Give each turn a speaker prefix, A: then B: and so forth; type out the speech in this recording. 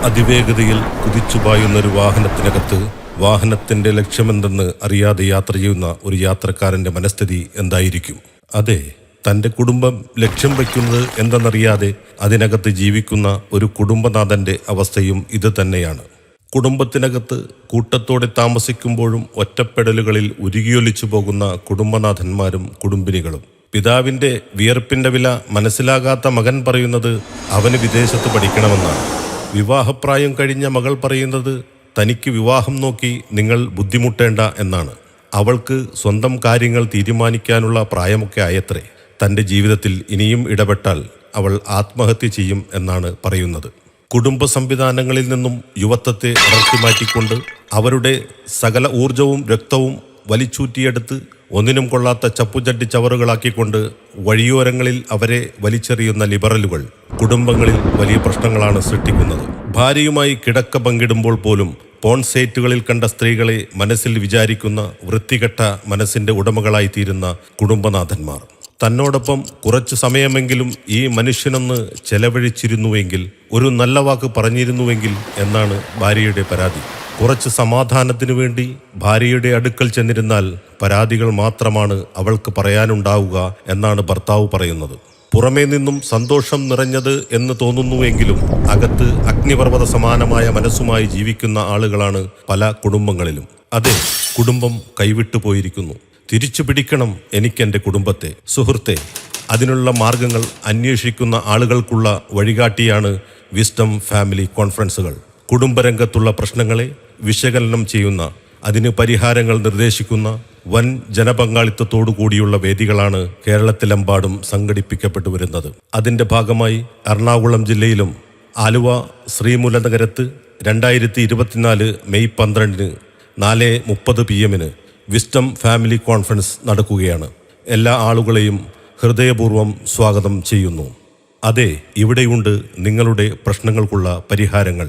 A: അതിവേഗതയിൽ കുതിച്ചുപായുന്നൊരു വാഹനത്തിനകത്ത് വാഹനത്തിന്റെ ലക്ഷ്യമെന്തെന്ന് അറിയാതെ യാത്ര ചെയ്യുന്ന ഒരു യാത്രക്കാരന്റെ മനസ്ഥിതി എന്തായിരിക്കും? അതെ, തന്റെ കുടുംബം ലക്ഷ്യം വയ്ക്കുന്നത് എന്തെന്നറിയാതെ അതിനകത്ത് ജീവിക്കുന്ന ഒരു കുടുംബനാഥന്റെ അവസ്ഥയും ഇത് തന്നെയാണ്. കുടുംബത്തിനകത്ത് കൂട്ടത്തോടെ താമസിക്കുമ്പോഴും ഒറ്റപ്പെടലുകളിൽ ഉരുകിയൊലിച്ചു പോകുന്ന കുടുംബനാഥന്മാരും കുടുംബിനികളും. പിതാവിന്റെ വിയർപ്പിന്റെ വില മനസ്സിലാകാത്ത മകൻ പറയുന്നത് അവന് വിദേശത്ത് പഠിക്കണമെന്നാണ്. വിവാഹപ്രായം കഴിഞ്ഞ മകൾ പറയുന്നത് തനിക്ക് വിവാഹം നോക്കി നിങ്ങൾ ബുദ്ധിമുട്ടേണ്ട എന്നാണ്. അവൾക്ക് സ്വന്തം കാര്യങ്ങൾ തീരുമാനിക്കാനുള്ള പ്രായമൊക്കെ ആയത്രേ. തൻ്റെ ജീവിതത്തിൽ ഇനിയും ഇടപെട്ടാൽ അവൾ ആത്മഹത്യ ചെയ്യും എന്നാണ് പറയുന്നത്. കുടുംബ സംവിധാനങ്ങളിൽ നിന്നും യുവത്വത്തെ അടർത്തിമാറ്റിക്കൊണ്ട് അവരുടെ സകല ഊർജവും രക്തവും വലിച്ചൂറ്റിയെടുത്ത് ഒന്നിനും കൊള്ളാത്ത ചപ്പുചട്ടി ചവറുകളാക്കിക്കൊണ്ട് വഴിയോരങ്ങളിൽ അവരെ വലിച്ചെറിയുന്ന ലിബറലുകൾ കുടുംബങ്ങളിൽ വലിയ പ്രശ്നങ്ങളാണ് സൃഷ്ടിക്കുന്നത്. ഭാര്യയുമായി കിടക്ക പങ്കിടുമ്പോൾ പോലും പോൺ സൈറ്റുകളിൽ കണ്ട സ്ത്രീകളെ മനസ്സിൽ വിചാരിക്കുന്ന വൃത്തികെട്ട മനസ്സിന്റെ ഉടമകളായി തീരുന്ന കുടുംബനാഥന്മാർ. തന്നോടൊപ്പം കുറച്ചു സമയമെങ്കിലും ഈ മനുഷ്യനൊന്ന് ചെലവഴിച്ചിരുന്നുവെങ്കിൽ, ഒരു നല്ല വാക്ക് പറഞ്ഞിരുന്നുവെങ്കിൽ എന്നാണ് ഭാര്യയുടെ പരാതി. കുറച്ച് സമാധാനത്തിനു വേണ്ടി ഭാര്യയുടെ അടുക്കൽ ചെന്നിരുന്നാൽ പരാതികൾ മാത്രമാണ് അവൾക്ക് പറയാനുണ്ടാവുക എന്നാണ് ഭർത്താവ് പറയുന്നത്. പുറമേ നിന്നും സന്തോഷം നിറഞ്ഞത് എന്ന് തോന്നുന്നുവെങ്കിലും അകത്ത് അഗ്നിപർവ്വത സമാനമായ മനസ്സുമായി ജീവിക്കുന്ന ആളുകളാണ് പല കുടുംബങ്ങളിലും. അതെ, കുടുംബം കൈവിട്ടു പോയിരിക്കുന്നു. തിരിച്ചു പിടിക്കണം എനിക്കെൻ്റെ കുടുംബത്തെ. സുഹൃത്തെ, അതിനുള്ള മാർഗങ്ങൾ അന്വേഷിക്കുന്ന ആളുകൾക്കുള്ള വഴികാട്ടിയാണ് വിസ്ഡം ഫാമിലി കോൺഫറൻസുകൾ. കുടുംബരംഗത്തുള്ള പ്രശ്നങ്ങളെ വിശകലനം ചെയ്യുന്ന, അതിന് പരിഹാരങ്ങൾ നിർദ്ദേശിക്കുന്ന വൻ ജനപങ്കാളിത്തത്തോടു കൂടിയുള്ള വേദികളാണ് കേരളത്തിലെമ്പാടും സംഘടിപ്പിക്കപ്പെട്ടു വരുന്നത്. അതിൻ്റെ ഭാഗമായി എറണാകുളം ജില്ലയിലും ആലുവ ശ്രീമൂലനഗരത്ത് 2024 May 12 4:30 PM wisdom family conference നടക്കുകയാണ്. എല്ലാ ആളുകളെയും ഹൃദയപൂർവ്വം സ്വാഗതം ചെയ്യുന്നു. അതെ, ഇവിടെയുണ്ട് നിങ്ങളുടെ പ്രശ്നങ്ങൾക്കുള്ള പരിഹാരങ്ങൾ.